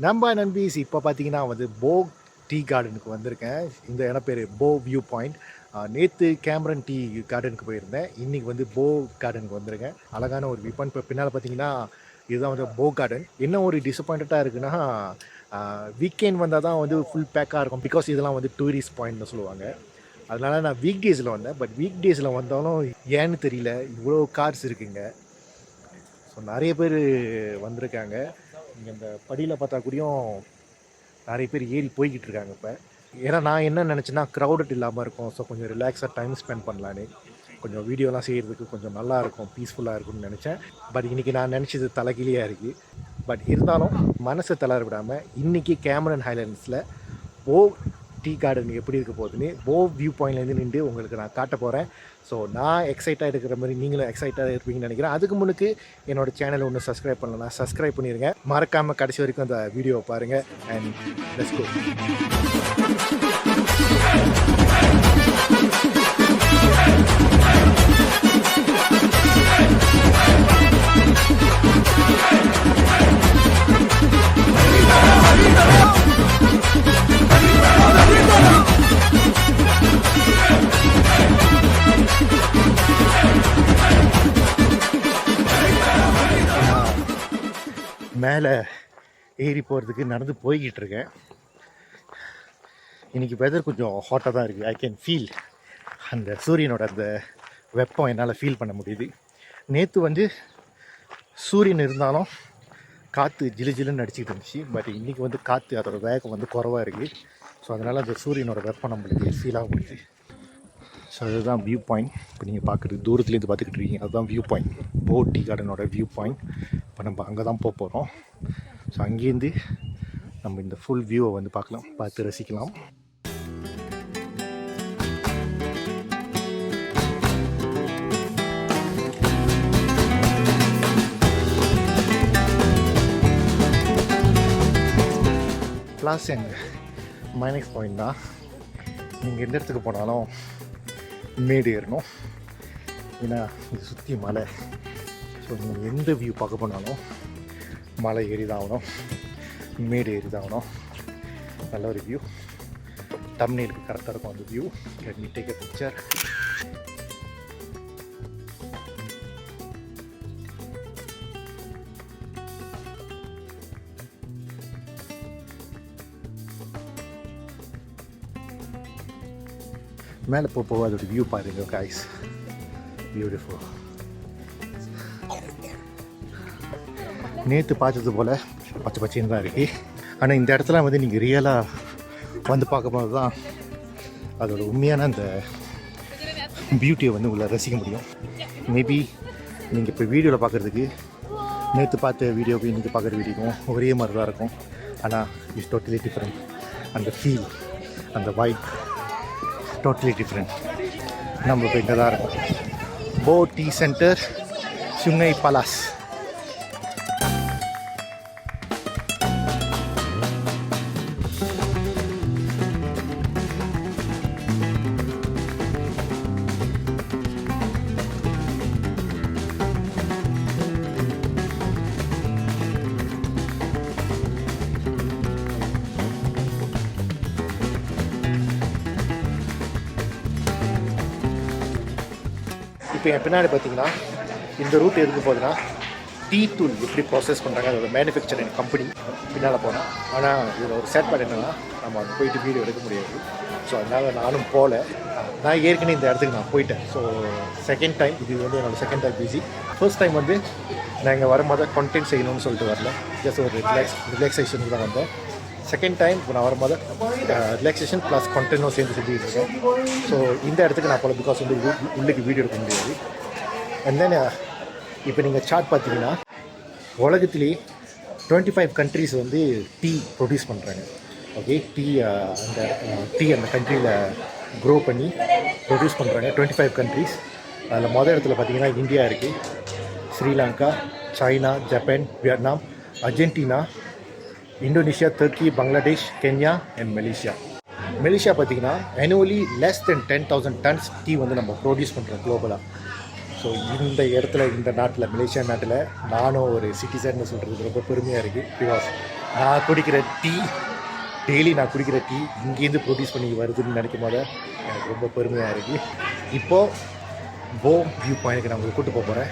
நம்ம நண்பீஸ் இப்போ பார்த்தீங்கன்னா வந்து போ டீ கார்டனுக்கு வந்திருக்கேன். இந்த இடம் பேர் போ வியூ பாயிண்ட். நேற்று கேமரன் டீ கார்டனுக்கு போயிருந்தேன். இன்றைக்கி வந்து போ கார்டனுக்கு வந்திருக்கேன். அழகான ஒரு வியூ பாயிண்ட். இப்போ பின்னால் பார்த்தீங்கன்னா இதுதான் வந்து போ கார்டன். என்ன ஒரு டிசப்பாயிண்டடாக இருக்குன்னா வீக்கெண்ட் வந்தால் தான் வந்து ஃபுல் பேக்காக இருக்கும். பிகாஸ் இதெல்லாம் வந்து டூரிஸ்ட் பாயிண்ட்னு சொல்லுவாங்க. அதனால் நான் வீக் டேஸில் வந்தேன். பட் வீக் டேஸில் வந்தாலும் ஏன்னு தெரியல, இவ்வளோ கார்ஸ் இருக்குங்க. ஸோ நிறைய பேர் வந்திருக்காங்க. இங்கே இந்த படியில் பார்த்தா கூடயும் நிறைய பேர் ஏறி போய்கிட்டு இருக்காங்க. இப்போ ஏன்னா நான் என்ன நினச்சேன்னா க்ரௌடட் இல்லாமல் இருக்கும். ஸோ கொஞ்சம் ரிலாக்ஸாக டைம் ஸ்பெண்ட் பண்ணலான்னு, கொஞ்சம் வீடியோலாம் செய்கிறதுக்கு கொஞ்சம் நல்லாயிருக்கும், பீஸ்ஃபுல்லாக இருக்கும்னு நினச்சேன். பட் இன்றைக்கி நான் நினச்சது தலைகீழியாக இருக்குது. பட் இருந்தாலும் மனசை தளர விடாமல் இன்றைக்கி கேமரன் ஹைலாண்ட்ஸில் போ டீ கார்டன் எப்படி இருக்க போகுதுன்னு போ வியூ பாயிண்ட்லேருந்து நின்று உங்களுக்கு நான் காட்ட போகிறேன். ஸோ நான் எக்ஸைட்டாக இருக்கிற மாதிரி நீங்களும் எக்ஸைட்டாக இருப்பீங்கன்னு நினைக்கிறேன். அதுக்கு முன்னுக்கு என்னோடய சேனலை ஒன்று சப்ஸ்கிரைப் பண்ணலாம், சப்ஸ்கிரைப் பண்ணிடுங்க. மறக்காமல் கடைசி வரைக்கும் அந்த வீடியோவை பாருங்கள். And let's go. மேலே ஏறி போகிறதுக்கு நடந்து போய்கிட்டு இருக்கேன். இன்றைக்கி வெதர் கொஞ்சம் ஹாட்டாக தான் இருக்குது. ஐ கேன் ஃபீல் அந்த சூரியனோட அந்த வெப்பம் என்னால் ஃபீல் பண்ண முடியுது. நேற்று வந்து சூரியன் இருந்தாலும் காற்று ஜிலு ஜிலுன்னு அடிச்சுக்கிட்டு இருந்துச்சு. பட் இன்றைக்கி வந்து காற்று அதோட வேகம் வந்து குறவாக இருக்குது. ஸோ அதனால் அந்த சூரியனோட வெப்பம் நம்மளுக்கு ஃபீல் ஆக முடியுது. ஸோ அதுதான் வியூ பாயிண்ட். இப்போ நீங்கள் பார்க்குறது தூரத்துலேருந்து பார்த்துக்கிட்டு இருக்கீங்க, அதுதான் வியூ பாயிண்ட், போ டீ கார்டனோட வியூ பாயிண்ட். இப்போ நம்ம அங்கே தான் போக போகிறோம். ஸோ அங்கேருந்து நம்ம இந்த ஃபுல் வியூவை வந்து பார்க்கலாம், பார்த்து ரசிக்கலாம். ப்ளஸ் அண்ட் மைனஸ் பாயிண்ட் தான். நீங்கள் எந்த இடத்துக்கு போனாலும் மேடு ஏறணும், ஏன்னா இது சுற்றி மலை. ஸோ நீங்கள் எந்த வியூ பார்க்க போனாலும் மலை ஏறி தான் ஆகணும், மேடு ஏறி தான் ஆகணும். நல்ல ஒரு வியூ, தம்ப்நெயிலுக்கு கரெக்டாக இருக்கும் அந்த view. Let me take a picture. மேலே போக அதோட வியூ பாருங்க கைஸ், பியூட்டிஃபுல். நேற்று பார்த்தது போல் பச்சை பச்சைன்னு தான் இருக்குது. ஆனால் இந்த இடத்துல வந்து நீங்கள் ரியலாக வந்து பார்க்கும்போது தான் அதோட உண்மையான அந்த பியூட்டியை வந்து உங்களை ரசிக்க முடியும். மேபி நீங்கள் இப்போ வீடியோவில் பார்க்குறதுக்கு நேற்று பார்த்த வீடியோவுக்கு இன்றைக்கி பார்க்குற வீடியோக்கும் ஒரே மாதிரி தான் இருக்கும். ஆனால் இட்ஸ் டோட்டலி டிஃப்ரெண்ட். அந்த ஃபீல், அந்த வைப் டோட்டலி டிஃப்ரெண்ட். நம்ம இப்போ இங்கே தான் இருக்கோம், போ டீ சென்டர், சுங்கை பலாஸ். இப்போ என் பின்னாடி பார்த்தீங்கன்னா இந்த ரூட் எதுக்கு போகுதுன்னா டீ தூள் எப்படி ப்ராசஸ் பண்ணுறாங்க அதோட மேனுஃபேக்சரிங் கம்பெனி பின்னால் போனோம். ஆனால் இதில் ஒரு சேட்பாடு என்னென்னா நம்ம அங்கே போயிட்டு வீடியோ எடுக்க முடியாது. ஸோ அதனால் நானும் போகல. நான் ஏற்கனவே இந்த இடத்துக்கு நான் போயிட்டேன். ஸோ செகண்ட் டைம், இது வந்து என்னோடய second time busy. First time வந்து நான் இங்கே வரும்போது கண்டென்ட் செய்யணும்னு சொல்லிட்டு வரல, ஜஸ்ட் ஒரு ரிலாக்ஸேஷனுக்கு தான் வந்தேன். செகண்ட் டைம் இப்போ நான் வரும்போது ரிலாக்ஸேஷன் ப்ளஸ் கண்டென்ட்டும் சேர்ந்து செஞ்சுக்கிட்டு இருக்கேன். ஸோ இந்த இடத்துக்கு நான் போகல, பிகாஸ் வந்து உள்ளுக்கு வீடியோ எடுக்க முடியாது. அண்ட் தென் இப்போ நீங்கள் சார்ட் பார்த்தீங்கன்னா உலகத்திலேயே 25 கண்ட்ரிஸ் வந்து டீ ப்ரொடியூஸ் பண்ணுறாங்க. ஓகே, அந்த கண்ட்ரியில் க்ரோ பண்ணி ப்ரொடியூஸ் பண்ணுறாங்க 25 கண்ட்ரிஸ். அதில் மொதல் இடத்துல பார்த்தீங்கன்னா இந்தியா இருக்குது, Sri Lanka, China, Japan, Vietnam, Argentina, Indonesia, Turkey, Bangladesh, Kenya and Malaysia பார்த்திங்கன்னா annually less than 10,000 tons tea வந்து நம்ம ப்ரொடியூஸ் பண்ணுறோம் குளோபலாக. ஸோ இந்த இடத்துல, இந்த நாட்டில், மலேசியா நாட்டில் நானும் ஒரு சிட்டிசன்னு சொல்கிறது ரொம்ப பெருமையாக இருக்குது. பிகாஸ் நான் குடிக்கிற டீ டெய்லி நான் குடிக்கிற டீ இங்கேருந்து ப்ரொடியூஸ் பண்ணி வருதுன்னு நினைக்கும் போது எனக்கு ரொம்ப பெருமையாக இருக்குது. இப்போது வியூ பாயிண்ட்டுக்கு நான் உங்களுக்கு கூப்பிட்டு போகிறேன்.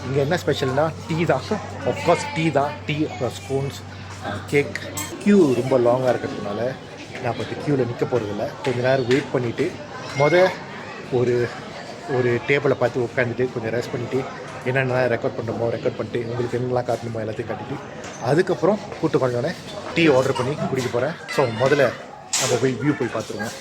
இங்கே என்ன ஸ்பெஷல்னால் டீ தான். ஆஃப்கோர்ஸ் டீ தான். டீ அப்புறம் ஸ்பூன்ஸ், கேக். க்யூ ரொம்ப லாங்காக இருக்கிறதுனால நான் இப்போ க்யூவில் நிற்க போகிறதில்ல. கொஞ்சம் நேரம் வெயிட் பண்ணிவிட்டு ஒரு ஒரு டேபிளை பார்த்து உட்காந்துட்டு கொஞ்சம் ரெஸ்ட் பண்ணிவிட்டு என்னென்ன ரெக்கார்ட் பண்ணுறோமோ ரெக்கார்ட் பண்ணிட்டு உங்களுக்கு என்னெல்லாம் காட்டணுமோ எல்லாத்தையும் காட்டிட்டு அதுக்கப்புறம் கூப்பிட்டு கொஞ்சோடனே டீ ஆர்டர் பண்ணி குடிக்க போகிறேன். ஸோ முதல்ல அந்த வியூ போய் பார்த்துருவோம்.